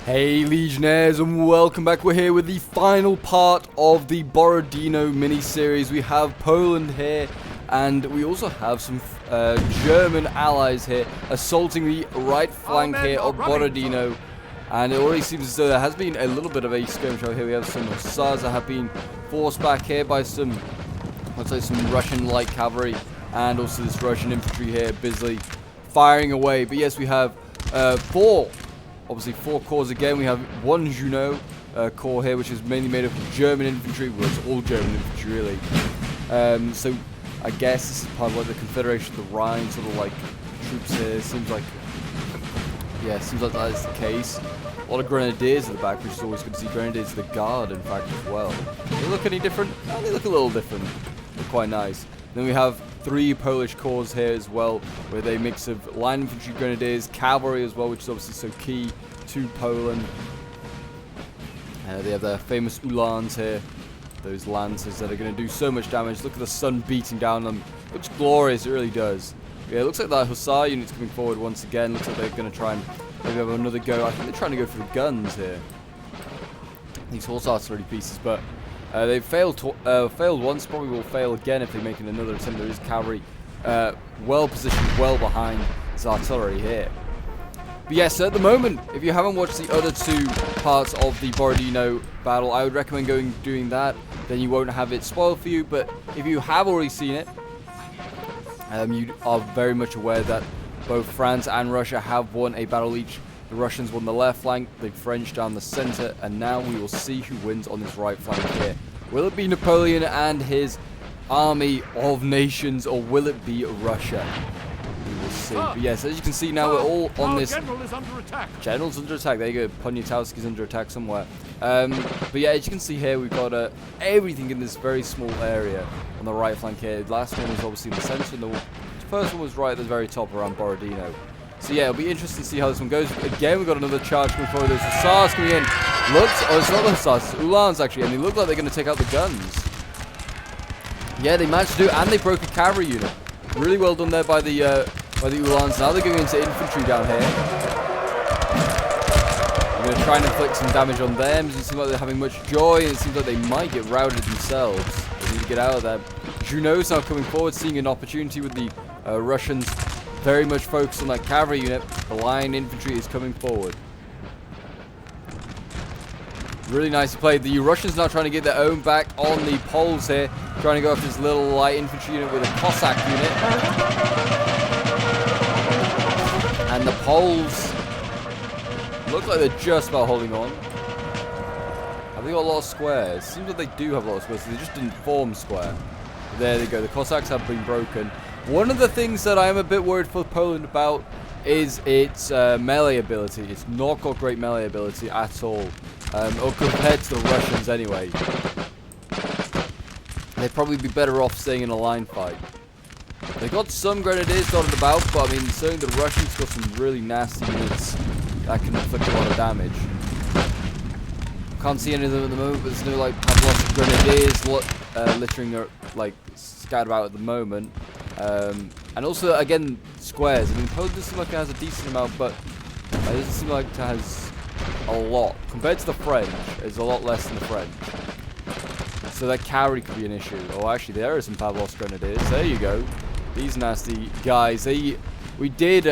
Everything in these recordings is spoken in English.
Hey Legionnaires, and welcome back. We're here with the final part of the Borodino mini-series. We have Poland here, and we also have some German allies here assaulting the right flank here of Borodino. And it already seems as though there has been a little bit of a skirmish out here. We have some hussars that have been forced back here by some, let's say, some Russian light cavalry, and also this Russian infantry here busily firing away. But yes, we have four corps again. We have one Junot corps here, which is mainly made of German infantry. Well, it's all German infantry, really. So I guess this is part of like the Confederation of the Rhine sort of like troops here. Seems like that is the case. A lot of grenadiers at the back, which is always good to see. Grenadiers, the guard, in fact, as well. Do they look any different? Oh, they look a little different. They're quite nice. Then we have three Polish corps here as well, with a mix of line infantry, grenadiers, cavalry as well, which is obviously so key to Poland. They have their famous Uhlans here, those lancers that are going to do so much damage. Look at the sun beating down them. Looks glorious, it really does. Yeah, it looks like that hussar unit's coming forward once again. Looks like they're going to try and maybe have another go. I think they're trying to go for the guns here. These horse artillery pieces, but they've failed once, probably will fail again if they make another attempt. There is cavalry well positioned, well behind this artillery here. But yes, at the moment, if you haven't watched the other two parts of the Borodino battle, I would recommend doing that. Then you won't have it spoiled for you. But if you have already seen it, you are very much aware that both France and Russia have won a battle each. The Russians won the left flank, the French down the center, and now we will see who wins on this right flank here. Will it be Napoleon and his army of nations, or will it be Russia? We will see. But yes, as you can see now, we're all on this. General is under attack. General's under attack. There you go. Poniatowski's under attack somewhere. But yeah, as you can see here, we've got everything in this very small area on the right flank here. The last one was obviously in the center, and the first one was right at the very top around Borodino. So yeah, it'll be interesting to see how this one goes. Again, we've got another charge coming forward. There's hussars coming in. Oh, it's not the hussars, it's Uhlans actually, and they look like they're going to take out the guns. Yeah, they managed to do it, and they broke a cavalry unit. Really well done there by the Uhlans. Now they're going into infantry down here. We're going to try and inflict some damage on them. It doesn't seem like they're having much joy, and it seems like they might get routed themselves. They need to get out of there. Junot's now coming forward, seeing an opportunity with the Russians. Very much focused on that cavalry unit. The line infantry is coming forward. Really nicely played. The Russians now trying to get their own back on the Poles here. Trying to go after this little light infantry unit with a Cossack unit. And the Poles look like they're just about holding on. Have they got a lot of squares? Seems like they do have a lot of squares. So they just didn't form square. But there they go. The Cossacks have been broken. One of the things that I am a bit worried for Poland about is its melee ability. It's not got great melee ability at all, or compared to the Russians anyway. They'd probably be better off staying in a line fight. They got some grenadiers dotted about, but I mean, certainly the Russians got some really nasty units that can inflict a lot of damage. Can't see any of them at the moment, but there's no like lots of grenadiers littering or like scattered about at the moment. And also, again, squares. I mean, Poland doesn't seem like it has a decent amount, but it doesn't seem like it has a lot. Compared to the French, it's a lot less than the French. So that cavalry could be an issue. Oh, actually, there are some Pavlov's grenadiers. There you go. These nasty guys. We did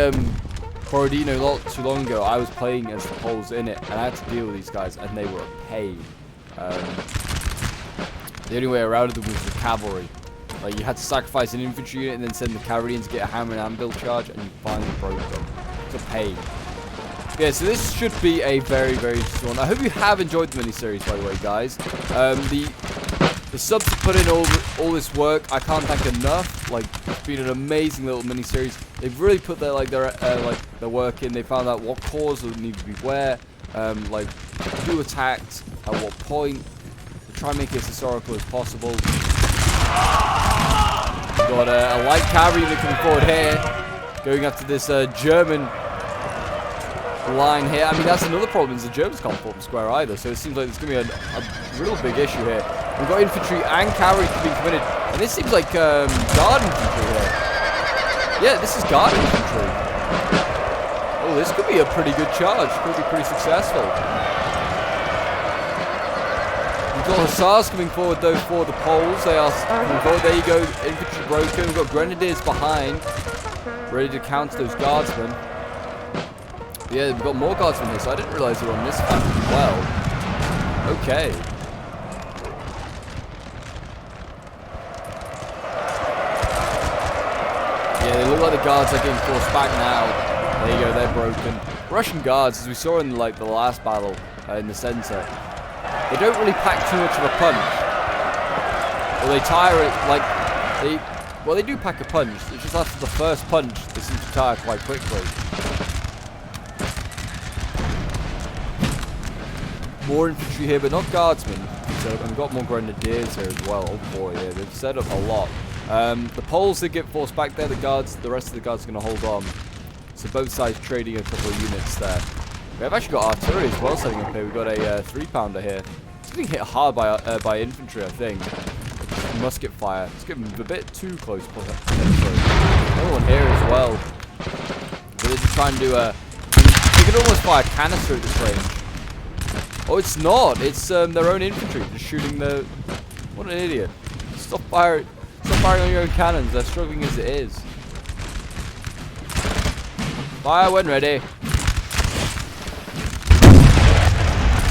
Borodino not too long ago. I was playing as the Poles in it, and I had to deal with these guys, and they were a pain. The only way around them was the cavalry. Like, you had to sacrifice an infantry unit and then send the cavalry in to get a hammer and anvil charge, and you finally broke them. It's a pain. Yeah, so this should be a very, very interesting one. I hope you have enjoyed the mini-series, by the way, guys. The subs have put in all this work. I can't thank enough. Like, it's been an amazing little mini-series. They've really put their work in. They found out what corps need to be where, like who attacked at what point. They try and make it as historical as possible. We've got a light cavalry unit coming forward here, going after this German line here. I mean, that's another problem, is the Germans can't form square either, so it seems like there's going to be a real big issue here. We've got infantry and cavalry being committed, and this seems like guard infantry here. Yeah, this is guard infantry. Oh, this could be a pretty good charge. Could be pretty successful. We've got Hussars coming forward though for the Poles. They are coming forward. There you go. Infantry broken. We've got Grenadiers behind, ready to counter those Guardsmen. Yeah, we've got more Guardsmen here, so I didn't realise they were on this map as well. Okay. Yeah, they look like the Guards are getting forced back now. There you go, they're broken. Russian Guards, as we saw in like the last battle in the centre, they don't really pack too much of a punch. Or they tire it like well, they do pack a punch. It's just after the first punch, they seem to tire quite quickly. More infantry here, but not guardsmen. So we've got more grenadiers here as well. Oh boy, yeah, they've set up a lot. The Poles did get forced back there. The rest of the guards are going to hold on. So both sides trading a couple of units there. We have actually got artillery as well setting up here. We've got a 3-pounder here. It's getting hit hard by infantry, I think. Musket fire. It's getting a bit too close. Another one here as well. But they're just trying to do a... You could almost fire a canister at this range. Oh, it's not. It's their own infantry just shooting the... What an idiot. Stop firing on your own cannons. They're struggling as it is. Fire when ready.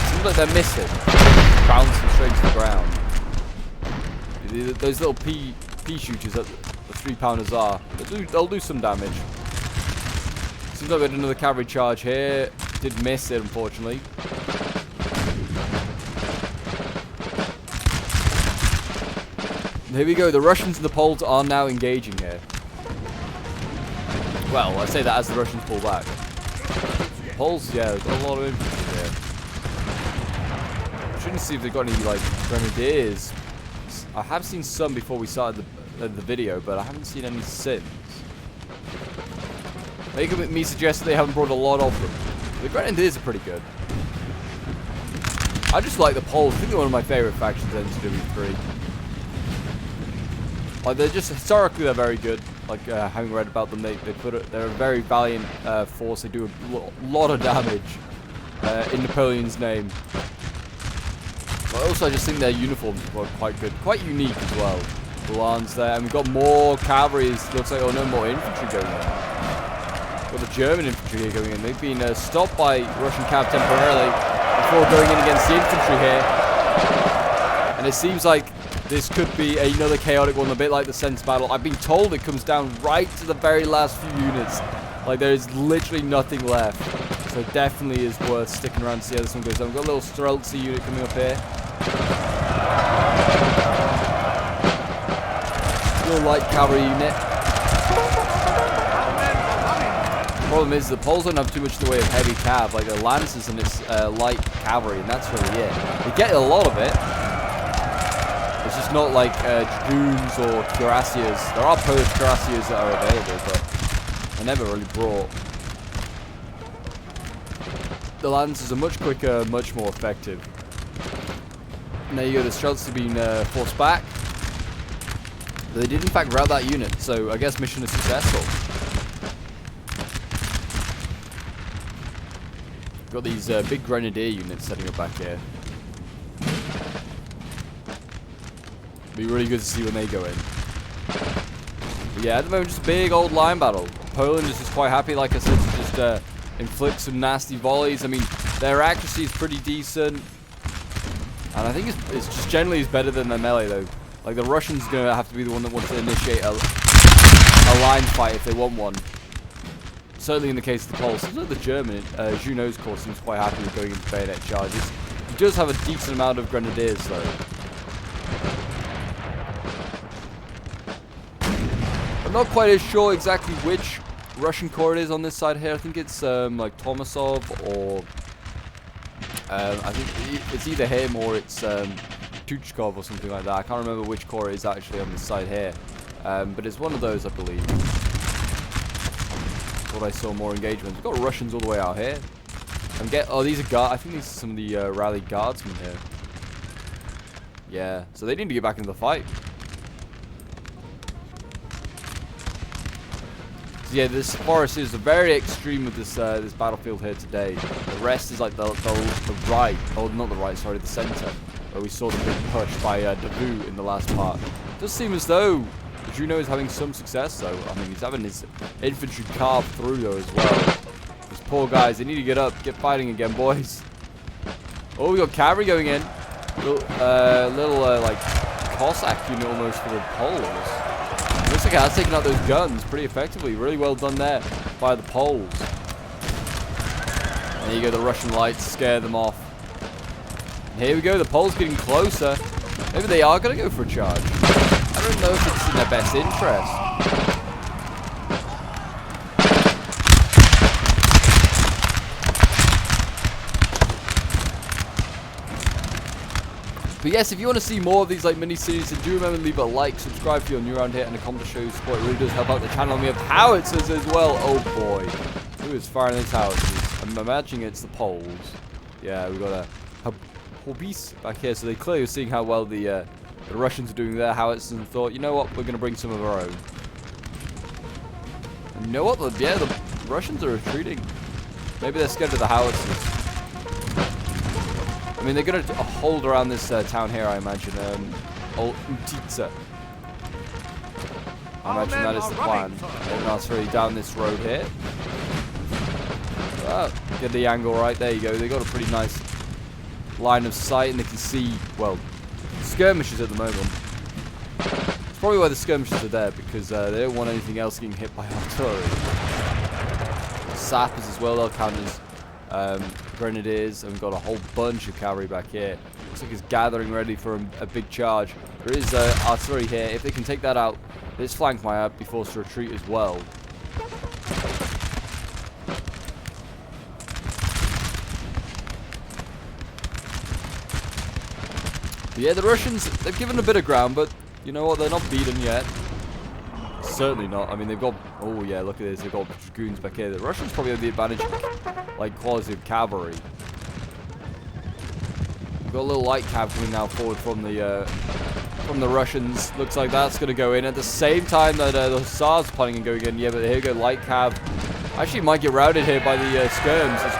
Seems like they're missing. Bouncing straight to the ground. Those little pea shooters that the 3-pounders are, they'll do some damage. Seems like we had another cavalry charge here. Did miss it, unfortunately. Here we go. The Russians and the Poles are now engaging here. Well, I say that as the Russians pull back. The Poles, yeah, there's got a lot of infantry here. Shouldn't see if they've got any like grenadiers. I have seen some before we started the video, but I haven't seen any since. Making me suggest that they haven't brought a lot of them. The grenadiers are pretty good. I just like the Poles. I think they're one of my favourite factions in NTW3. Like they're just historically they're very good. Like having read about them, they're a very valiant force. They do a lot of damage in Napoleon's name. But also I just think their uniforms are quite good, quite unique as well. The lines there, and we've got more cavalry. Looks like no more infantry going in. Got the German infantry here going in. They've been stopped by Russian cav temporarily before going in against the infantry here. And it seems like this could be another chaotic one, a bit like the Sense battle. I've been told it comes down right to the very last few units. Like there's literally nothing left. So it definitely is worth sticking around to see how this one goes. I've got a little Streltsy unit coming up here. Little light cavalry unit. The problem is the Poles don't have too much in the way of heavy cav. Like the Lancers and it's light cavalry, and that's really it. They get a lot of it. It's just not like Dragoons or Cuirassiers. There are Polish Cuirassiers that are available, but they're never really brought. The Lancers are much quicker, much more effective. And there you go, the Streltsy have been forced back. But they did in fact rout that unit, so I guess mission is successful. Got these big Grenadier units setting up back here. Be really good to see when they go in. But yeah, at the moment, just a big old line battle. Poland is just quite happy, like I said, to just inflict some nasty volleys. I mean, their accuracy is pretty decent. And I think it's just generally is better than their melee, though. Like, the Russians are going to have to be the one that wants to initiate a line fight if they want one. Certainly in the case of the Poles. Seems like the German, Junot's corps seems quite happy with going into bayonet charges. He does have a decent amount of grenadiers, though. I'm not quite as sure exactly which Russian corps it is on this side here. I think it's like Tomasov or I think it's either him or it's Tuchkov or something like that. I can't remember which corps it is actually on this side here, but it's one of those, I believe. Thought I saw more engagements. We've got Russians all the way out here. Oh, these are I think these are some of the rallied guardsmen here. Yeah, so they need to get back into the fight. yeah, this forest is very extreme of this this battlefield here today. The rest is like the right, oh not the right, sorry, the center, where we saw the big push by Davu in the last part. It does seem as though Juno is having some success though. I mean, he's having his infantry carved through though as well. These poor guys, they need to get up, get fighting again, boys. Oh, we got cavalry going in. Little like Cossack unit almost for the Poles. Looks like it has taken out those guns pretty effectively. Really well done there by the Poles. And there you go, the Russian lights scare them off. And here we go, the Poles getting closer. Maybe they are going to go for a charge. I don't know if it's in their best interest. But yes, if you want to see more of these like mini-series, then do remember to leave a like, subscribe if you're new around here, and a comment to show your support. It really does help out the channel. And we have howitzers as well. Oh boy. Who is firing these howitzers? I'm imagining it's the Poles. Yeah, we've got a Hobbies back here. So they clearly are seeing how well the Russians are doing their howitzers and thought, you know what, we're going to bring some of our own. And you know what? Yeah, the Russians are retreating. Maybe they're scared of the howitzers. I mean, they're going to hold around this town here, I imagine. Old Utitsa. I imagine that is the plan. And artillery down this road here. Get the angle right. There you go. They got a pretty nice line of sight, and they can see, well, skirmishes at the moment. It's probably why the skirmishes are there, because they don't want anything else getting hit by artillery. Sappers as well, they'll count as grenadiers, and we've got a whole bunch of cavalry back here. Looks like it's gathering ready for a big charge. There is artillery here. If they can take that out, this flank might be forced to retreat as well. But yeah, the Russians, they've given a bit of ground, but you know what? They're not beaten yet. Certainly not. I mean, they've got... Oh, yeah, look at this. They've got dragoons back here. The Russians probably have the advantage, like, quality of cavalry. We've got a little light cav coming now forward from the Russians. Looks like that's going to go in. At the same time that the Hussars are planning on going in. Yeah, but here we go, light cav. Actually, might get routed here by the skirms. It's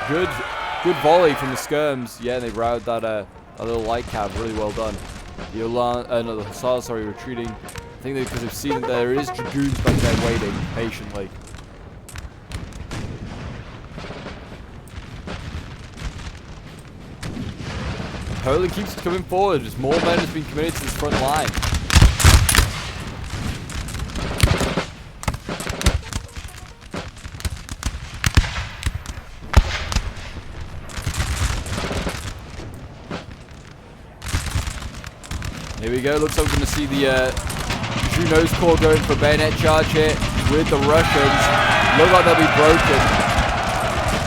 good volley from the skirms. Yeah, they routed that a little light cav. Really well done. The no, the Hussars, sorry, retreating. I think because they've seen that there is dragoons back there waiting patiently. Poland keeps coming forward as more men have been committed to this front line. Here we go. Looks like we're going to see the Juno's Corps going for a bayonet charge here with the Russians. Look like they'll be broken.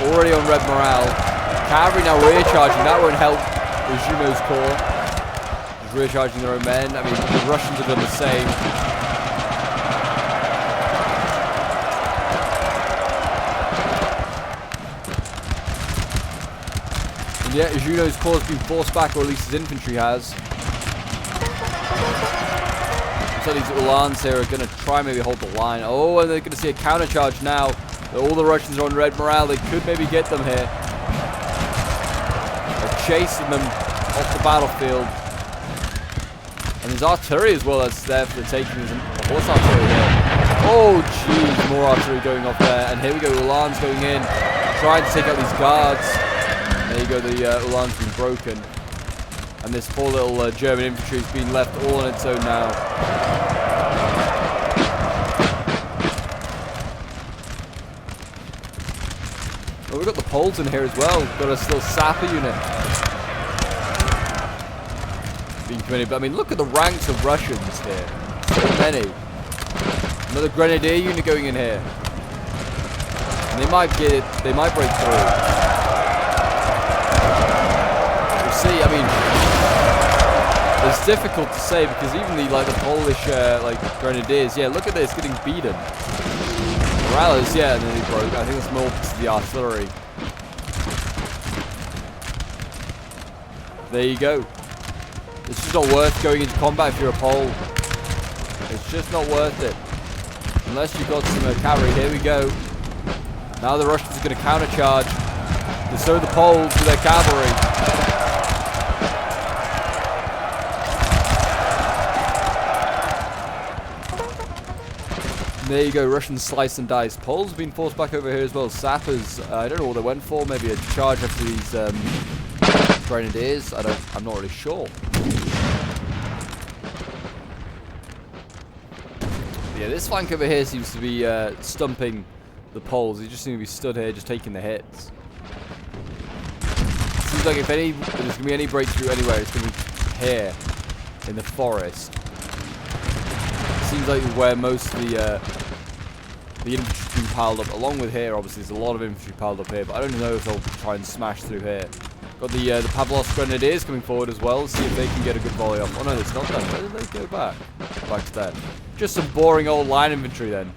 Already on red morale. Cavalry now rear charging. That won't help with Juno's Corps. Just rear charging their own men. I mean, the Russians have done the same. And yet, Juno's Corps has been forced back, or at least his infantry has. So these Ulans here are going to try maybe hold the line. Oh, and they're going to see a counter charge now. All the Russians are on red morale. They could maybe get them here. They're chasing them off the battlefield. And there's artillery as well that's there for the taking. There's horse artillery here. Oh, jeez. More artillery going off there. And here we go. Ulans going in. Trying to take out these guards. There you go. The Ulan's been broken. And this poor little German infantry has been left all on its own now. Oh, we've got the Poles in here as well. We've got a still sapper unit being committed. But I mean, look at the ranks of Russians here. So many. Another grenadier unit going in here. And they might get it. They might break through. We'll see. I mean, it's difficult to say because even the Polish grenadiers, yeah, look at this, getting beaten. Morales, yeah, and then he broke. I think it's more because of the artillery. There you go. It's just not worth going into combat if you're a Pole. It's just not worth it. Unless you've got some cavalry. Here we go. Now the Russians are going to countercharge. And so the Poles with their cavalry. And there you go, Russians slice and dice. Poles have been forced back over here as well. Sappers, I don't know what they went for. Maybe a charge after these grenadiers. I'm not really sure. Yeah, this flank over here seems to be stumping the Poles. They just seem to be stood here, just taking the hits. Seems like if there's going to be any breakthrough anywhere, it's going to be here in the forest. Seems like where most of the infantry piled up. Along with here, obviously, there's a lot of infantry piled up here, but I don't know if they'll try and smash through here. Got the Pavlos Grenadiers coming forward as well. See if they can get a good volley off. Oh no, it's not done. Where did they go back? Back to that. Just some boring old line infantry then.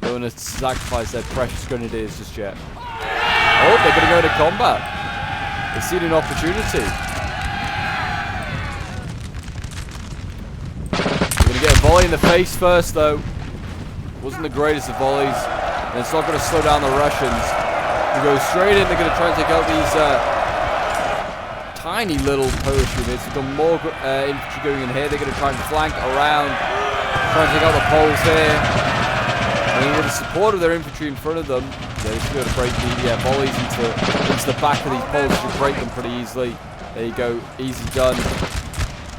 Don't want to sacrifice their precious Grenadiers just yet. Oh, they're going to go into combat. They've seen an opportunity. They're going to get a volley in the face first though. Wasn't the greatest of volleys. And it's not going to slow down the Russians. They go straight in. They're going to try and take out these tiny little Polish units. We've got more infantry going in here. They're going to try and flank around, try and take out the Poles here. I mean, with the support of their infantry in front of them, they should be able to break the volleys into the back of these Poles. Should break them pretty easily. There you go, easy done.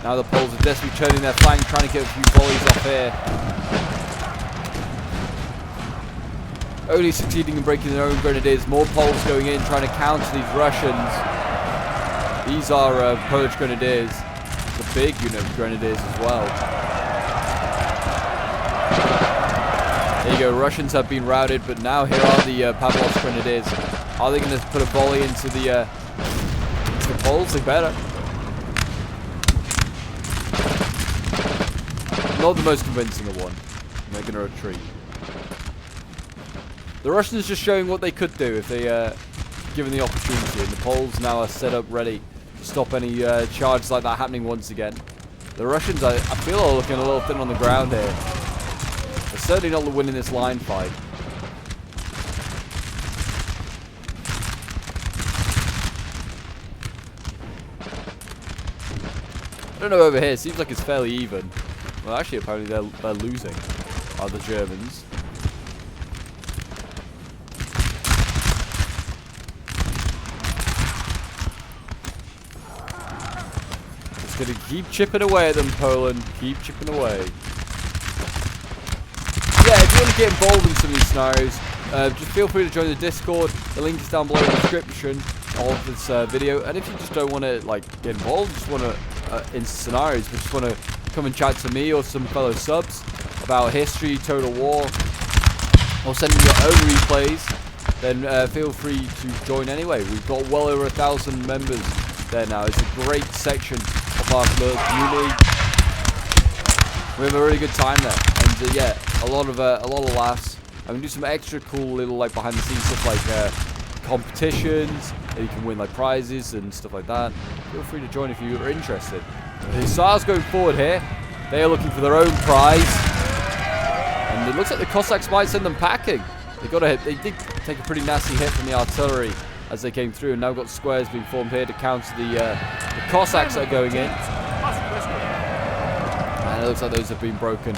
Now the Poles are desperately turning their flank, trying to get a few volleys off here. Only succeeding in breaking their own grenadiers. More Poles going in, trying to counter these Russians. These are Polish grenadiers. It's a big unit of grenadiers as well. There you go, Russians have been routed, but now here are the Pavlos grenadiers. Are they going to put a volley into the Poles? They better. Not the most convincing of one. They're going to retreat. The Russians just showing what they could do if they given the opportunity, and the Poles now are set up ready to stop any charges like that happening once again. The Russians, I feel, are looking a little thin on the ground here. They're certainly not winning this line fight. I don't know over here, it seems like it's fairly even. Well, actually, apparently they're losing, are the Germans. Gonna keep chipping away at them, Poland. Keep chipping away. Yeah, if you want to get involved in some of these scenarios, just feel free to join the Discord. The link is down below in the description of this video. And if you just don't want to get involved, just want to in scenarios, but just want to come and chat to me or some fellow subs about history, Total War, or send me your own replays, then feel free to join anyway. We've got well over 1,000 members there now. It's a great section of our community. We have a really good time there, and yeah, a lot of laughs. And we do some extra cool little behind the scenes stuff like competitions. You can win prizes and stuff like that. Feel free to join if you are interested. The Hussars going forward here. They are looking for their own prize, and it looks like the Cossacks might send them packing. They got a hit. They did take a pretty nasty hit from the artillery as they came through, and now got squares being formed here to counter the Cossacks that are going in. And it looks like those have been broken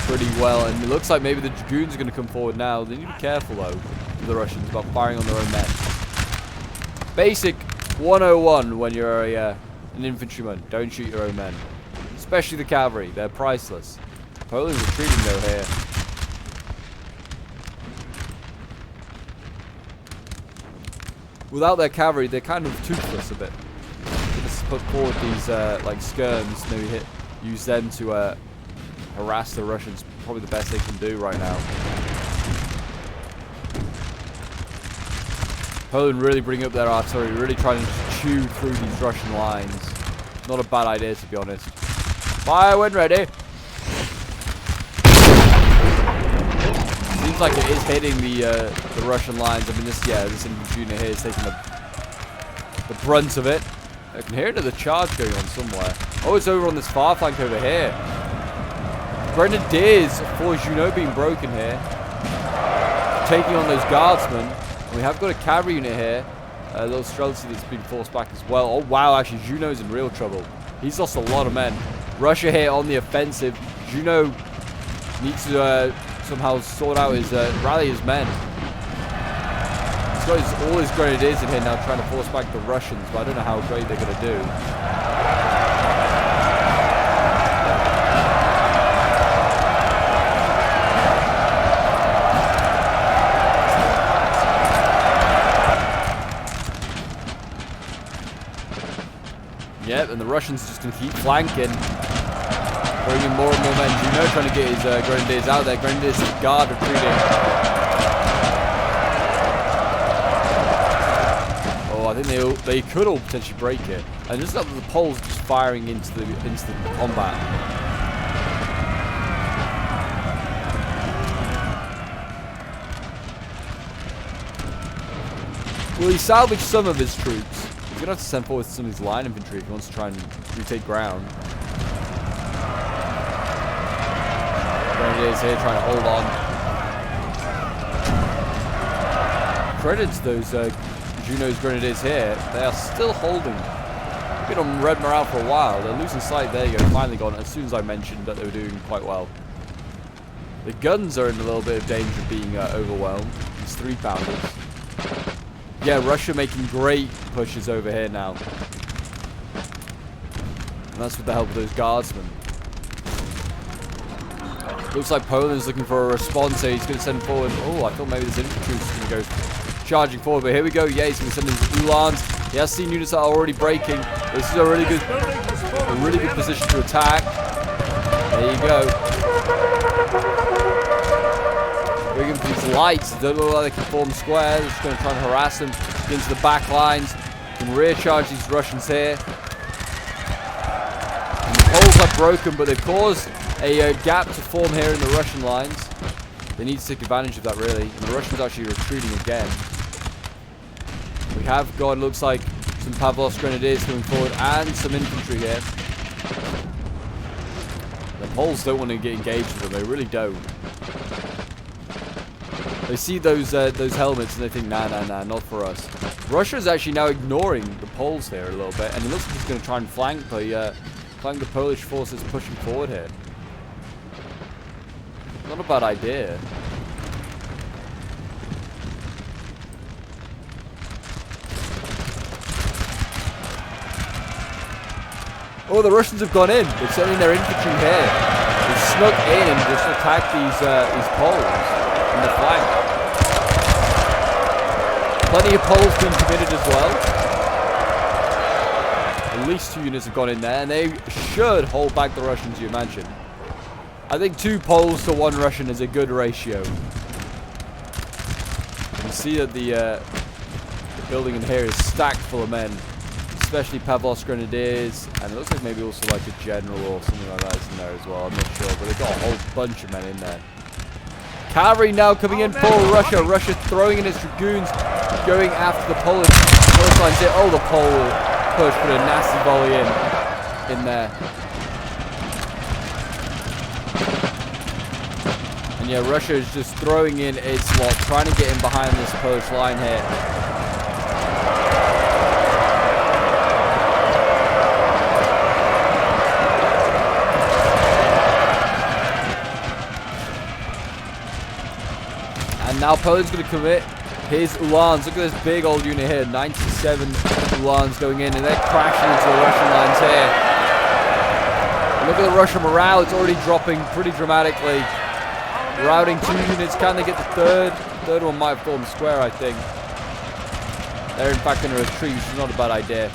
pretty well, and it looks like maybe the Dragoons are going to come forward now. They need to be careful though, for the Russians, about firing on their own men. Basic 101 when you're an infantryman: don't shoot your own men, especially the cavalry. They're priceless. Poland's retreating though here. Without their cavalry, they're kind of toothless a bit. Just put forward these skirms, maybe use them to harass the Russians. Probably the best they can do right now. Poland really bringing up their artillery, really trying to chew through these Russian lines. Not a bad idea, to be honest. Fire when ready. Seems like it is hitting the Russian lines. I mean, this infantry unit here is taking the brunt of it. I can hear another charge going on somewhere. Oh, it's over on this far flank over here. Grenadiers for Junot being broken here. Taking on those guardsmen. And we have got a cavalry unit here. A little Streltsy that's been forced back as well. Oh wow, actually Junot's in real trouble. He's lost a lot of men. Russia here on the offensive. Junot needs to somehow sort out his rally his men. He's got all his grenadiers in here now trying to force back the Russians, but I don't know how great they're going to do. Yep, and the Russians just going to keep flanking. Bringing more and more men. Junot trying to get his grenadiers out there. Grenadiers guard retreating. Oh, I think they could all potentially break it. And just like the Poles just firing into the combat. Well, he salvaged some of his troops. He's going to have to send forward some of his line infantry if he wants to try and retake ground. Grenadiers here trying to hold on. Credit to those Junot's Grenadiers here. They are still holding. Been on red morale for a while. They're losing sight. There you go. Finally gone. As soon as I mentioned that they were doing quite well. The guns are in a little bit of danger of being overwhelmed. These 3-pounders. Yeah, Russia making great pushes over here now. And that's with the help of those guardsmen. Looks like Poland's looking for a response here. He's going to send forward. Oh, I thought maybe this infantry was going to go charging forward. But here we go. Yeah, he's going to send his Uhlans. He has seen units that are already breaking. This is a really good position to attack. There you go. Bring him to these lights. Don't look like they can form squares. Just going to try and harass them. Get into the back lines. Can rear charge these Russians here. And the Poles are broken, but they've caused a gap to form here in the Russian lines. They need to take advantage of that, really. And the Russians are actually retreating again. We have got, looks like, some Pavlov's Grenadiers coming forward and some infantry here. The Poles don't want to get engaged with them. They really don't. They see those helmets and they think, nah, not for us. Russia is actually now ignoring the Poles here a little bit, and it looks like he's going to try and flank the Polish forces pushing forward here. Not a bad idea. Oh, the Russians have gone in. They're sending their infantry here. They've snuck in and just attacked these Poles in the flank. Plenty of Poles being committed as well. At least 2 units have gone in there, and they should hold back the Russians, you imagine. I think 2 Poles to 1 Russian is a good ratio. You can see that the building in here is stacked full of men. Especially Pavlov's Grenadiers, and it looks like maybe also like a general or something like that is in there as well. I'm not sure, but they've got a whole bunch of men in there. Cavalry now coming in for Russia. Russia throwing in its dragoons, going after the Polish lines here. Oh, the Pole push, put a nasty volley in there. And yeah, Russia is just throwing in its lot, trying to get in behind this Polish line here. And now Poland's going to commit his Uhlans. Look at this big old unit here. 97 Uhlans going in, and they're crashing into the Russian lines here. Look at the Russian morale. It's already dropping pretty dramatically. Routing 2 units. Can they get the third? The third one might have formed square, I think. They're in fact going to retreat, which is not a bad idea.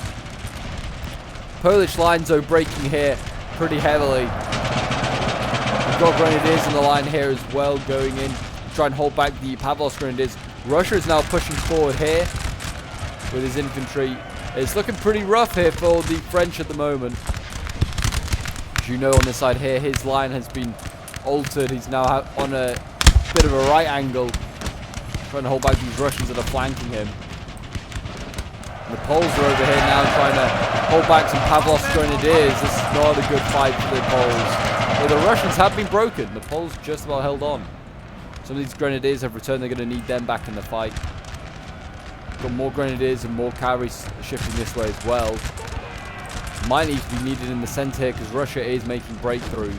Polish lines, though, breaking here pretty heavily. We've got Grenadiers in the line here as well going in. Try and hold back the Pavlov's Grenadiers. Russia is now pushing forward here with his infantry. It's looking pretty rough here for the French at the moment. Junot on this side here, his line has been altered. He's now on a bit of a right angle, trying to hold back these Russians that are flanking him. And the Poles are over here now trying to hold back some Pavlov's Grenadiers. This is not a good fight for the Poles. Oh, the Russians have been broken. The Poles just about held on. Some of these grenadiers have returned. They're going to need them back in the fight. Got more grenadiers and more cavalry shifting this way as well. Might need to be needed in the center here because Russia is making breakthroughs.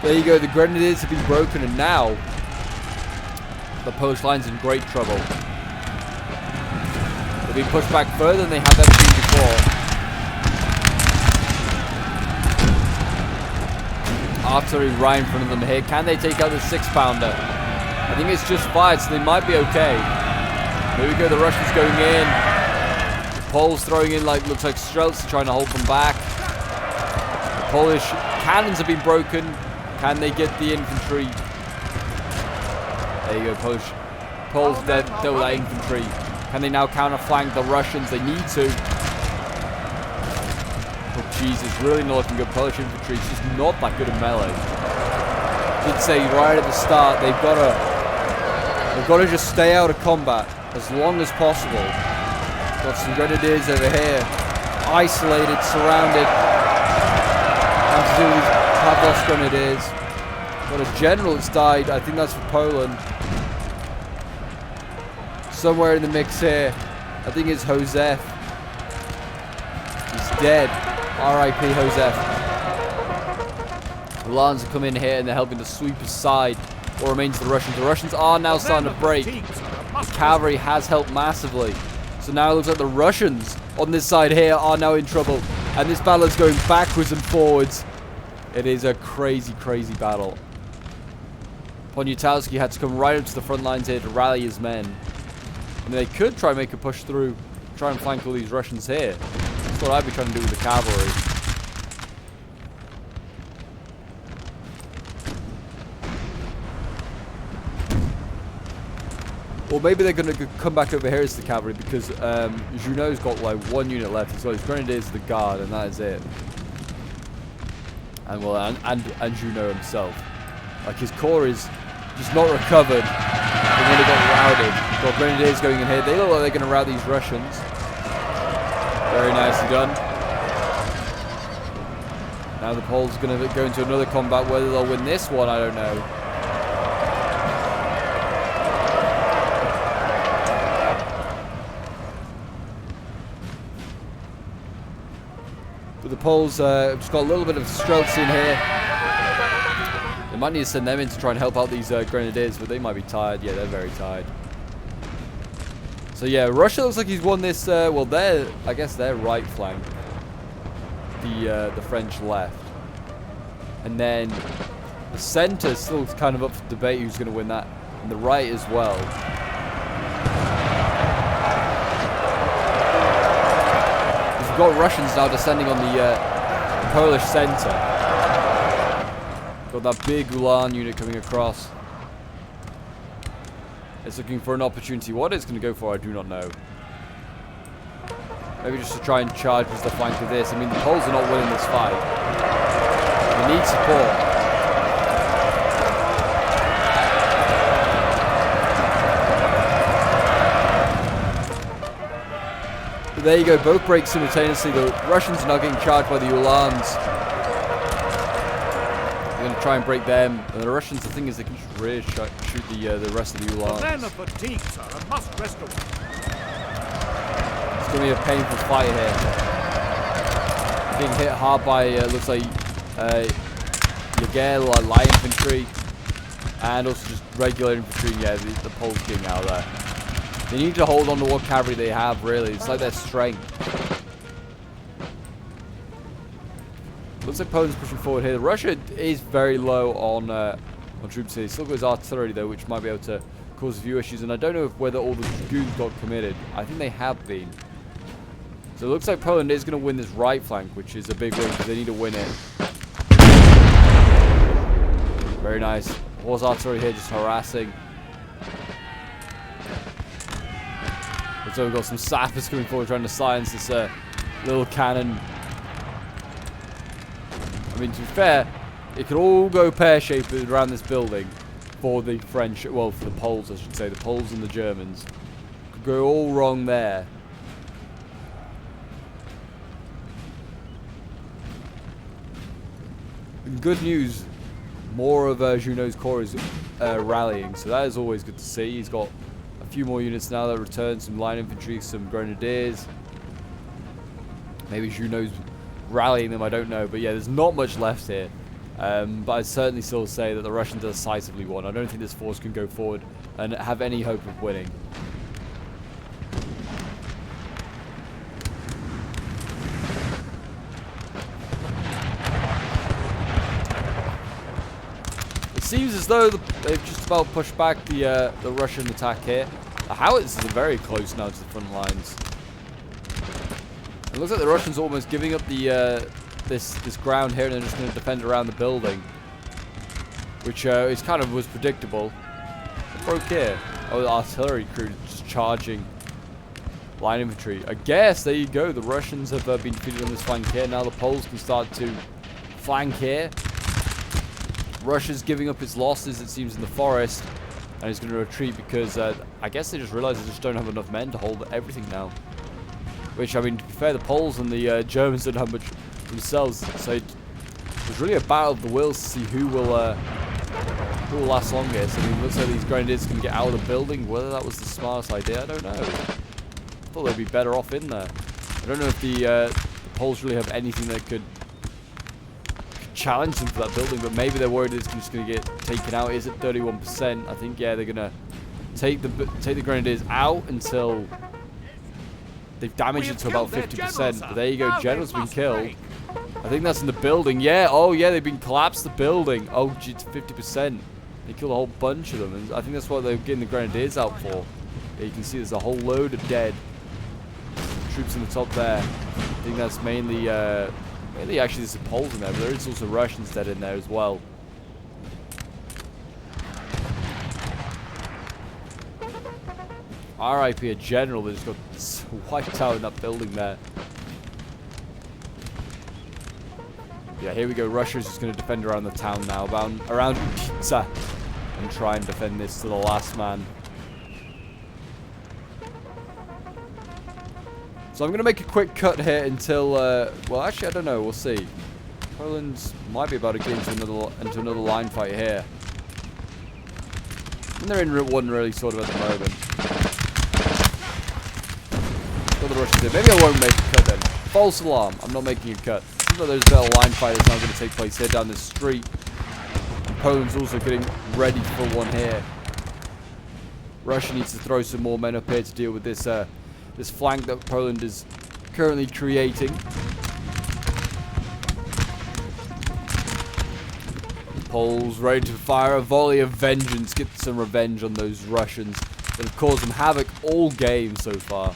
There you go, the grenadiers have been broken, and now the Polish line's in great trouble. They've been pushed back further than they have ever been before. Artillery right in front of them here. Can they take out the 6-pounder? I think it's just fired, so they might be okay. Here we go, the Russians going in. The Poles throwing in, like, looks like Streltsy trying to hold them back. The Polish cannons have been broken. Can they get the infantry? There you go, Poles dealt with that infantry. Can they now counter-flank the Russians? They need to. Oh, Jesus, really not looking good. Polish infantry is just not that good in melee. I did say right at the start, they've got to just stay out of combat as long as possible. Got some grenadiers over here, isolated, surrounded. Have to do with these Pavlov's grenadiers. Got a general that's died. I think that's for Poland. Somewhere in the mix here, I think it's Joseph. He's dead. R.I.P. Joseph. The Ulans have come in here and they're helping to sweep aside what remains of the Russians. The Russians are now starting to break. The cavalry has helped massively. So now it looks like the Russians on this side here are now in trouble. And this battle is going backwards and forwards. It is a crazy, crazy battle. Poniatowski had to come right up to the front lines here to rally his men. I mean, they could try and make a push through, try and flank all these Russians here. That's what I'd be trying to do with the cavalry. Or maybe they're going to come back over here as the cavalry because Junot's got like 1 unit left. He's got his grenadiers, the guard, and that is it. And well, and Junot himself, like his corps is just not recovered. They really got routed. Got grenadiers going in here. They look like they're going to rout these Russians. Very nicely done. Now the Poles are going to go into another combat. Whether they'll win this one, I don't know. But the Poles just got a little bit of Streltsy in here. They might need to send them in to try and help out these grenadiers, but they might be tired. Yeah, they're very tired. So yeah, Russia looks like he's won this. Well, I guess their right flank. The French left, and then the center still kind of up for debate who's going to win that, and the right as well. We've got Russians now descending on the Polish center. Got that big Ulan unit coming across. It's looking for an opportunity. What it's going to go for, I do not know. Maybe just to try and charge as the flank of this. I mean, the Poles are not winning this fight. They need support. But there you go, both break simultaneously. The Russians are now getting charged by the Ulans. They're going to try and break them. And the Russians, the thing is, they can just really shoot the rest of the Ulans. The men are fatigued, sir, and must rest away. It's going to be a painful fight here. Being hit hard by, looks like, Yagel, light infantry, and also just regular infantry. Yeah, the Poles getting out of there. They need to hold on to what cavalry they have, really. It's like their strength. Looks like Poland's pushing forward here. Russia is very low on troops here. Still got his artillery, though, which might be able to cause a few issues. And I don't know whether all the dragoons got committed. I think they have been. So it looks like Poland is going to win this right flank, which is a big win because they need to win it. Very nice. Horse artillery here just harassing. So we've got some sappers coming forward trying to silence this little cannon. I mean, to be fair, it could all go pear-shaped around this building for the French, well, for the Poles, I should say. The Poles and the Germans could go all wrong there. And good news, more of Junot's corps is rallying, so that is always good to see. He's got a few more units now that return, some line infantry, some grenadiers. Maybe Junot's rallying them, I don't know. But yeah, there's not much left here. But I'd certainly still say that the Russians are decisively won. I don't think this force can go forward and have any hope of winning. It seems as though they've just about pushed back the Russian attack here. The howitzers are very close now to the front lines. It looks like the Russians are almost giving up the this ground here, and they're just going to defend around the building, which is kind of was predictable. What broke here? Oh, the artillery crew just charging line infantry. I guess there you go. The Russians have been defeated on this flank here. Now the Poles can start to flank here. Russia's giving up its losses, it seems, in the forest, and it's going to retreat because I guess they just realize they just don't have enough men to hold everything now. Which, I mean, to be fair, the Poles and the Germans don't have much themselves, so it's really a battle of the wills to see who will last longest. I mean, it looks like these grenadiers can get out of the building. Whether that was the smartest idea, I don't know. I thought they'd be better off in there. I don't know if the Poles really have anything that could challenge them for that building, but maybe they're worried it's just going to get taken out. It is at 31%. I think, yeah, they're going to take the grenadiers out until they've damaged it to about 50%. But there you go, general's been killed. I think that's in the building. Yeah, oh yeah, they've been collapsed the building. Oh, gee, it's 50%. They killed a whole bunch of them, and I think that's what they're getting the grenadiers out for. Yeah, you can see there's a whole load of dead troops in the top there. I think that's mainly actually there's some Poles in there, but there is also Russians dead in there as well. RIP a general that just got wiped out in that building there. Yeah, here we go. Russia's just going to defend around the town now, around Pizza, and try and defend this to the last man. So I'm going to make a quick cut here until, well, actually, I don't know. We'll see. Poland might be about to get into another line fight here. And they're in one really sort of at the moment. Got the Russians in. Maybe I won't make a cut then. False alarm. I'm not making a cut. Seems like there's a better line fight that's now going to take place here down the street. And Poland's also getting ready for one here. Russia needs to throw some more men up here to deal with this this flank that Poland is currently creating. Poles ready to fire a volley of vengeance, get some revenge on those Russians that have caused them havoc all game so far.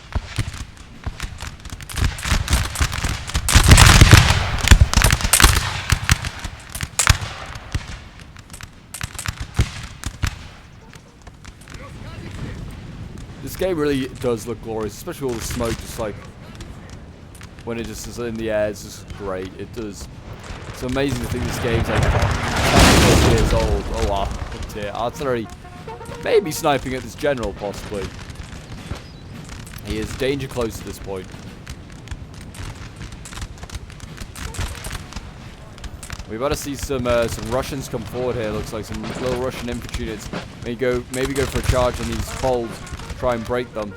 This game really does look glorious, especially all the smoke, just like when it just is in the air. It's just great. It does. It's amazing to think this game's like 10 years old. Oh wow, oh dear. Artillery maybe sniping at this general, possibly. He is danger close at this point. We're about to see some Russians come forward here. Looks like some little Russian infantry units. Maybe go for a charge on these Poles. Try and break them.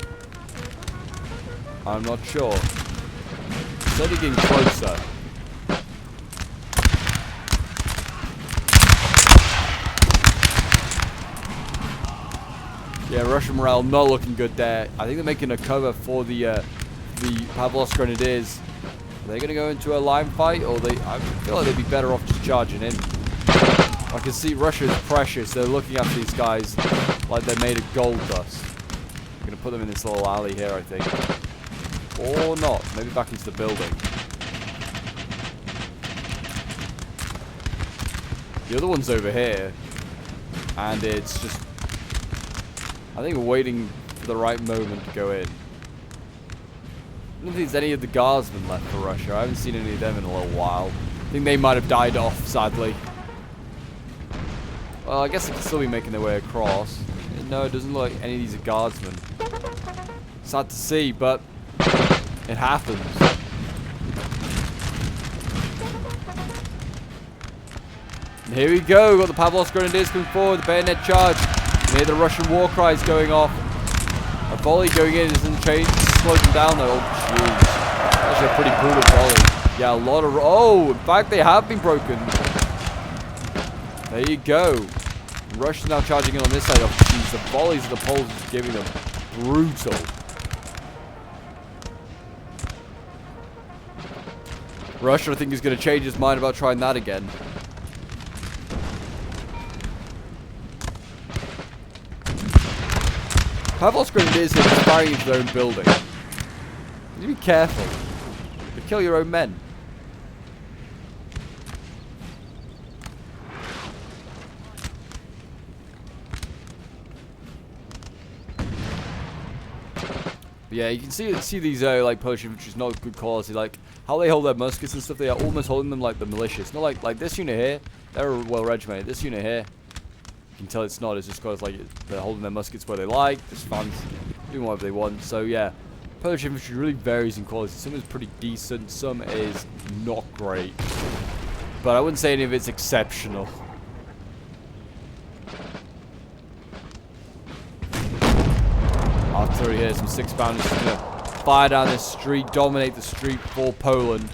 I'm not sure. Certainly getting closer. Yeah, Russian morale not looking good there. I think they're making a cover for the Pavlovsk Grenadiers. Are they going to go into a line fight, or I feel like they'd be better off just charging in. I can see Russia is precious. They're looking after these guys like they're made of gold dust. I'm going to put them in this little alley here, I think. Or not. Maybe back into the building. The other one's over here. And it's just... I think we're waiting for the right moment to go in. I don't think there's any of the guardsmen left for Russia. I haven't seen any of them in a little while. I think they might have died off, sadly. Well, I guess they can still be making their way across. No, it doesn't look like any of these are guardsmen. Sad to see, but it happens. And here we go. Got the Pavlos Grenadiers coming forward. The bayonet charge. You hear the Russian war cries going off. A volley going in isn't changed. Slows them down though. Oh, jeez. Actually a pretty brutal volley. Yeah, a lot of... Oh, in fact, they have been broken. There you go. Russians now charging in on this side. Oh, jeez. The volleys of the Poles is giving them brutal. Russia, I think, is going to change his mind about trying that again. Pavlos Grenadiers are firing into their own building. You need to be careful. You kill your own men. But yeah, you can see these like Polish infantry is not good quality. Like how they hold their muskets and stuff, they are almost holding them like the militias. Not like this unit here. They're well regimented. This unit here, you can tell it's not. It's just got like they're holding their muskets where they like. Just fans doing whatever they want. So yeah, Polish infantry really varies in quality. Some is pretty decent. Some is not great. But I wouldn't say any of it's exceptional. Artillery here, some 6-pounders just gonna fire down this street, dominate the street for Poland.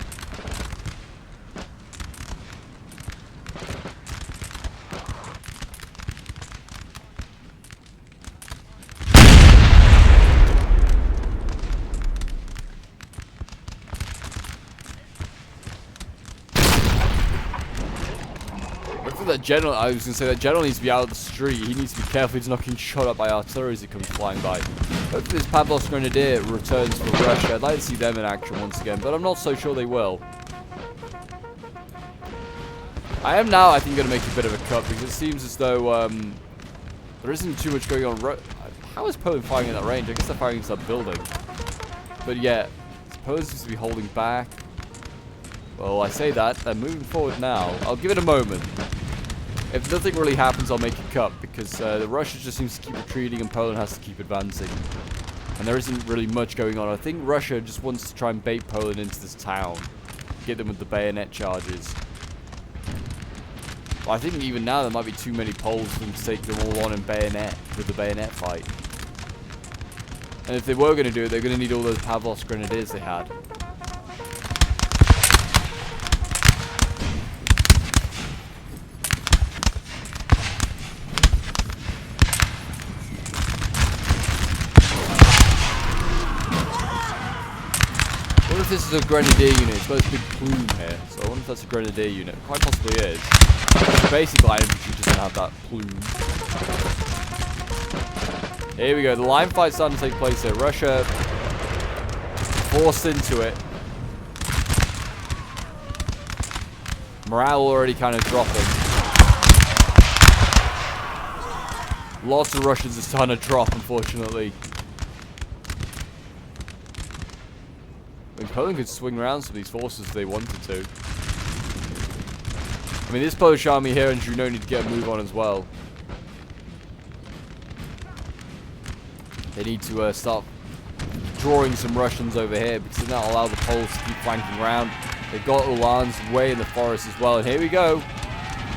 That general, I was going to say that general needs to be out of the street. He needs to be careful he's not getting shot at by artillery as he comes flying by. Hopefully this Pavlos Grenadier returns for Russia. I'd like to see them in action once again, but I'm not so sure they will. I am now, I think, going to make a bit of a cut because it seems as though there isn't too much going on. How is Poland firing in that range? I guess they're firing into that building. But yeah, Poland seems to be holding back. Well, I say that. They're moving forward now. I'll give it a moment. If nothing really happens, I'll make a cut because the Russia just seems to keep retreating and Poland has to keep advancing. And there isn't really much going on. I think Russia just wants to try and bait Poland into this town. Get them with the bayonet charges. But I think even now there might be too many Poles for them to take them all on in bayonet with the bayonet fight. And if they were going to do it, they're going to need all those Pavlos Grenadiers they had. This is a grenadier unit. It's got this big plume here, so I wonder if that's a grenadier unit. Quite possibly is. The basic line infantry doesn't have that plume. Here we go. The line fight's starting to take place here. Russia forced into it. Morale already kind of dropping. Lots of Russians are starting to drop, unfortunately. Poland could swing around some of these forces if they wanted to. I mean, this Polish army here and Juno need to get a move on as well. They need to start drawing some Russians over here because they don't allow the Poles to keep flanking around. They've got Ulans way in the forest as well. And here we go.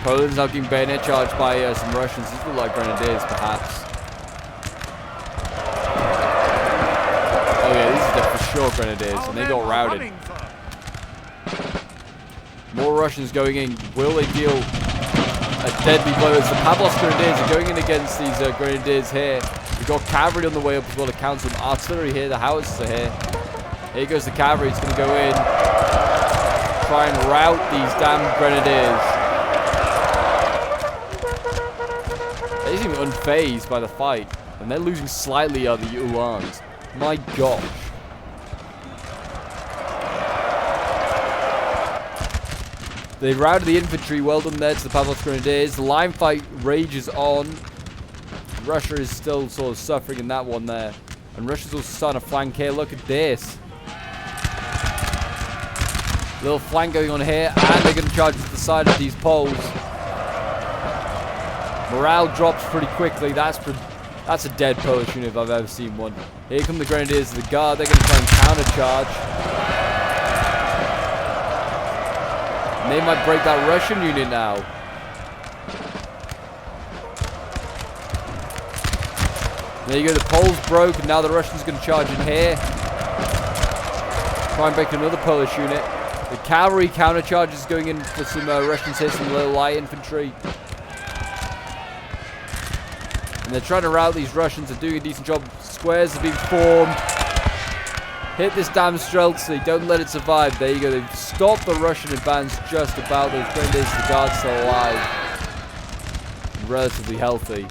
Poland's now getting bayonet charged by some Russians. These look like grenadiers, perhaps. Sure, grenadiers, and they got routed. More Russians going in. Will they deal a deadly blow? As the Pavlos Grenadiers are going in against these grenadiers here. We've got cavalry on the way up as well to counter them. Artillery here, the howitzers are here. Here goes the cavalry. It's going to go in, try and rout these damn grenadiers. They seem unfazed by the fight, and they're losing slightly on the Ulans. My gosh. They've routed the infantry. Well done there to the Pavlos Grenadiers. The line fight rages on. Russia is still sort of suffering in that one there. And Russia's also starting to flank here. Look at this. Little flank going on here. And they're going to charge to the side of these Poles. Morale drops pretty quickly. That's That's a dead Polish unit if I've ever seen one. Here come the Grenadiers of the Guard. They're going to try and counter-charge. And they might break that Russian unit now. There you go, the Poles broke, and now the Russians are going to charge in here. Try and break another Polish unit. The cavalry counter-charge is going in for some Russians here, some little light infantry. And they're trying to rout these Russians. They're doing a decent job. Squares are being formed. Hit this damn Streltsy. Don't let it survive. There you go. They've stopped the Russian advance just about. Those Grenadiers of the Guard still alive. And relatively healthy.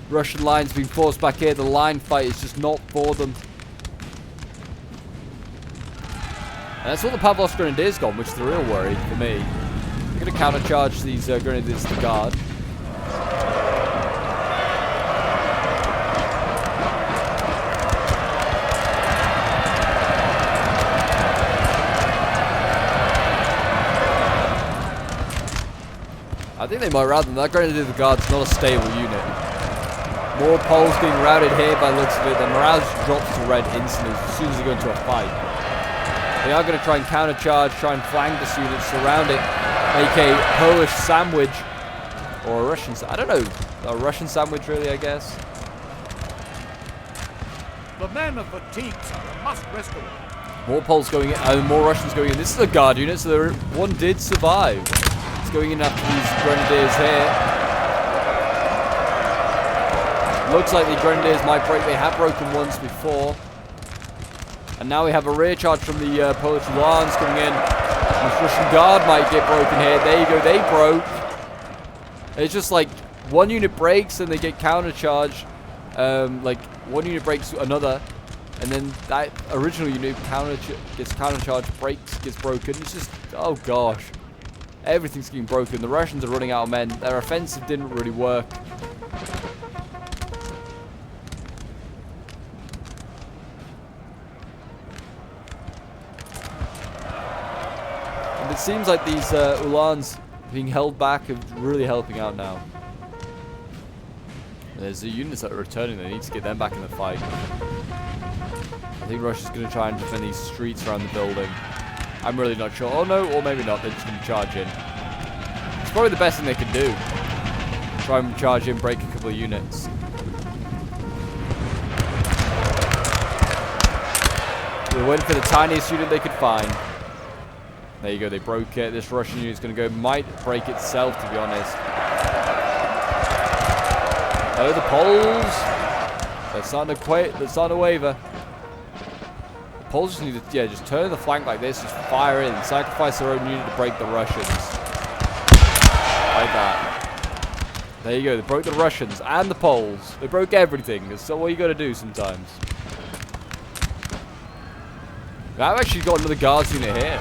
Russian lines being forced back here. The line fight is just not for them. And that's all the Pavlov's Grenadiers gone, which is the real worry for me. They're going to counter-charge these Grenadiers to the Guard. I think they might rout them. That Grenadier of the Guard's not a stable unit. More Poles being routed here by the looks of it. The morale just drops to red instantly as soon as they go into a fight. They are going to try and counter-charge, try and flank this unit, surround it, make a Polish sandwich. Or a Russian, I don't know, a Russian sandwich really, I guess. The men are fatigued, sir, and must rest away. More Poles going in, more Russians going in. This is a Guard unit, so one did survive. It's going in after these Grenadiers here. Looks like the Grenadiers might break. They have broken once before. And now we have a rear charge from the Polish Uhlans coming in. This Russian Guard might get broken here. There you go. They broke. It's just like one unit breaks and they get counter-charged. Like one unit breaks another. And then that original unit gets counter-charged, gets broken. It's just, oh gosh. Everything's getting broken. The Russians are running out of men. Their offensive didn't really work. It seems like these Uhlans being held back are really helping out now. There's the units that are returning. They need to get them back in the fight. I think Russia's going to try and defend these streets around the building. I'm really not sure. Oh no, or maybe not. They're just going to charge in. It's probably the best thing they can do. Try and charge in, break a couple of units. They went for the tiniest unit they could find. There you go, they broke it. This Russian unit's going to go, might break itself, to be honest. Oh, the Poles. They're starting to waver. The Poles just need to, yeah, just turn the flank like this, just fire in, sacrifice their own unit to break the Russians. Like that. There you go, they broke the Russians and the Poles. They broke everything. That's what you got to do sometimes. I've actually got another Guards unit here.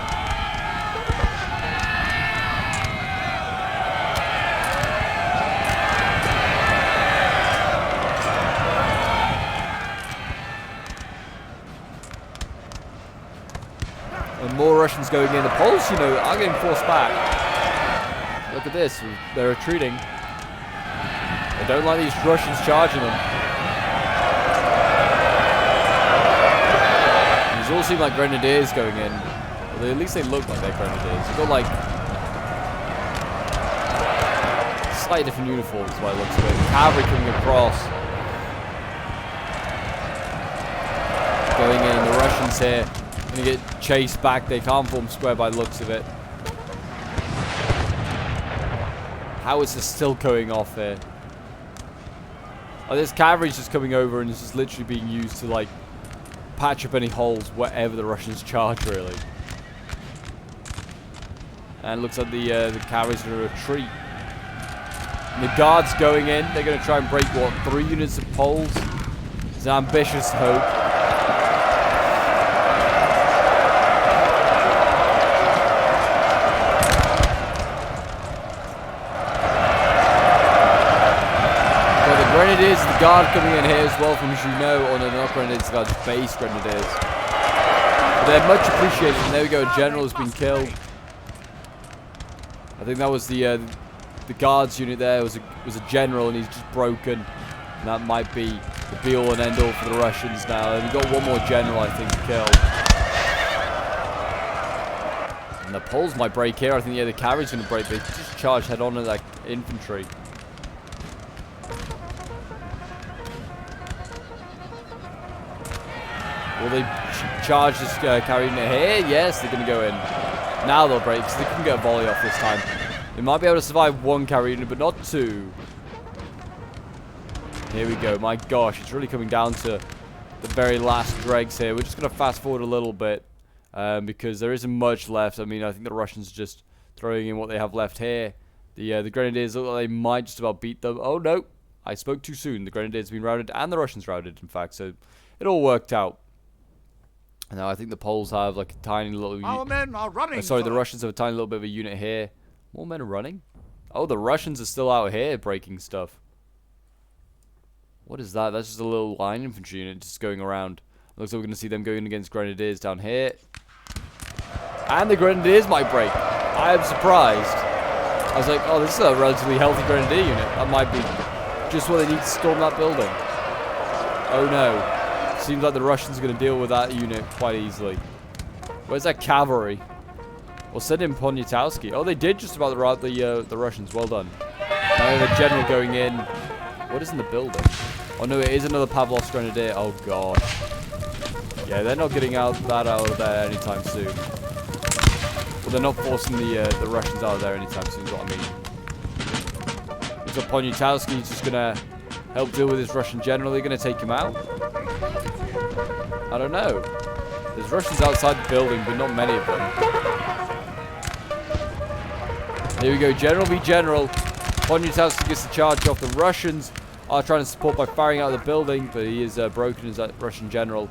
And more Russians going in. The Poles, you know, are getting forced back. Look at this. They're retreating. They don't like these Russians charging them. These all seem like Grenadiers going in. Well, at least they look like they're Grenadiers. They've got like slightly different uniforms by the looks of it. Cavalry coming across. Going in. The Russians here. Gonna get chased back. They can't form square by the looks of it. How is this still going off here? Oh, this cavalry's just coming over and it's just literally being used to like patch up any holes wherever the Russians charge, really. And it looks like the cavalry's gonna retreat. And the Guards going in. They're gonna try and break what, 3 units of Poles? It's an ambitious hope. Grenadiers, the Guard coming in here as well from, as you know, on the not Grenadiers, the Guard's base Grenadiers. But they're much appreciated, and there we go, a general has been killed. I think that was the the guards unit there was a general, and he's just broken. And that might be the be-all and end-all for the Russians now. And we've got one more general, I think, to kill. And the Poles might break here. I think, yeah, the cavalry's going to break. They just charge head-on to that infantry. Will they charge this cavalry unit here? Yes, they're going to go in. Now they'll break, because they couldn't get a volley off this time. They might be able to survive one cavalry unit, but not two. Here we go. My gosh, it's really coming down to the very last dregs here. We're just going to fast forward a little bit because there isn't much left. I mean, I think the Russians are just throwing in what they have left here. The Grenadiers look like they might just about beat them. Oh, no. I spoke too soon. The Grenadiers have been routed and the Russians routed, in fact. So it all worked out. Now, I think the Poles have like a tiny little... Our men are running. Sorry, the Russians have a tiny little bit of a unit here. More men are running? Oh, the Russians are still out here breaking stuff. What is that? That's just a little line infantry unit just going around. Looks like we're going to see them going against Grenadiers down here. And the Grenadiers might break. I am surprised. I was like, oh, this is a relatively healthy Grenadier unit. That might be just what they need to storm that building. Oh, no. Seems like the Russians are going to deal with that unit quite easily. Where's that cavalry? Well, send in Poniatowski. Oh, they did just about rout the Russians. Well done. Now we have a general going in. What is in the building? Oh, no, it is another Pavlov's Grenadier. Oh, God. Yeah, they're not getting out of there anytime soon. Well, they're not forcing the Russians out of there anytime soon, is what I mean. So Poniatowski is just going to help deal with this Russian general. They're going to take him out? I don't know. There's Russians outside the building, but not many of them. Here we go, General v General. Poniatowski gets the charge off. The Russians are trying to support by firing out of the building, but he is broken as that Russian general.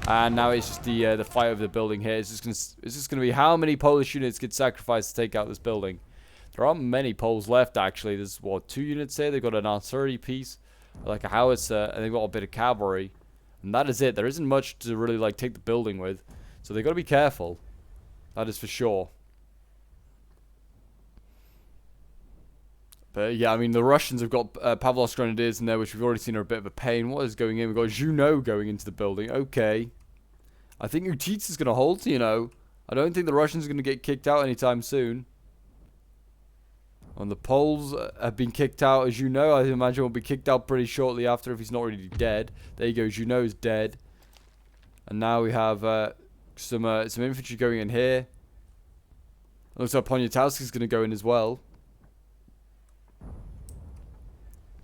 And now it's just the fight over the building here. It's just gonna be how many Polish units get sacrificed to take out this building. There aren't many Poles left, actually. There's, what, 2 units here? They've got an artillery piece, like a howitzer, and they've got a bit of cavalry. And that is it. There isn't much to really, like, take the building with. So they've got to be careful. That is for sure. But, yeah, I mean, the Russians have got Pavlov's Grenadiers in there, which we've already seen are a bit of a pain. What is going in? We've got Junot going into the building. Okay. I think Utitsa is going to hold, you know. I don't think the Russians are going to get kicked out anytime soon. And the Poles have been kicked out, as you know. I imagine will be kicked out pretty shortly after if he's not already dead. There you go, Junot's dead. And now we have some infantry going in here. Looks like Poniatowski's going to go in as well.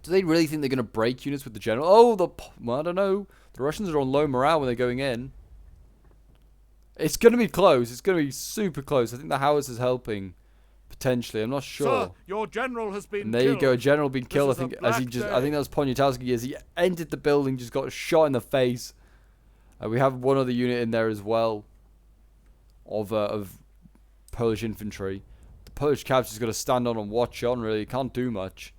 Do they really think they're going to break units with the general? Oh, well, I don't know. The Russians are on low morale when they're going in. It's going to be close. It's going to be super close. I think the howitzer is helping. Potentially, I'm not sure. Sir, your general has been and there killed. you go, a general being killed. I This is think a as he black just, day. I think that was Poniatowski as he entered the building, just got shot in the face. We have one other unit in there as well of Polish infantry. The Polish cavalry's just got to stand on and watch on. Really, can't do much.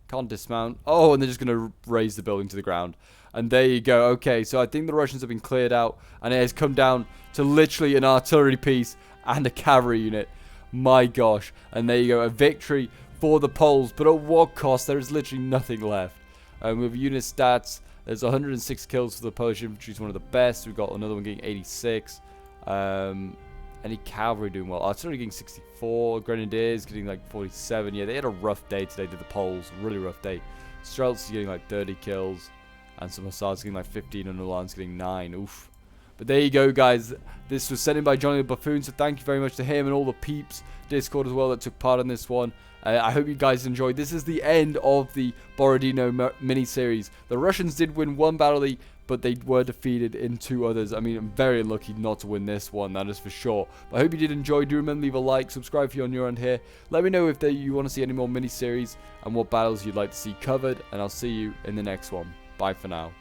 Can't dismount. Oh, and they're just going to raise the building to the ground. And there you go. Okay, so I think the Russians have been cleared out, and it has come down to literally an artillery piece and a cavalry unit. My gosh. And there you go, a victory for the Poles, but at what cost? There is literally nothing left. With unit stats, there's 106 kills for the Polish infantry, is one of the best. We've got another one getting 86. Any cavalry doing well? Artillery getting 64. Grenadiers getting like 47. Yeah, they had a rough day today, did the Poles. Really rough day. Streltsy getting like 30 kills. And some Hussars getting like 15, and Ulan's getting 9. Oof. But there you go, guys. This was sent in by Johnny the Buffoon, so thank you very much to him and all the peeps Discord as well that took part in this one. I hope you guys enjoyed. This is the end of the Borodino mini-series. The Russians did win one battle, but they were defeated in 2 others. I mean, I'm very unlucky not to win this one, that is for sure. But I hope you did enjoy. Do remember, leave a like, subscribe if you're on your end here. Let me know if you want to see any more mini-series and what battles you'd like to see covered, and I'll see you in the next one. Bye for now.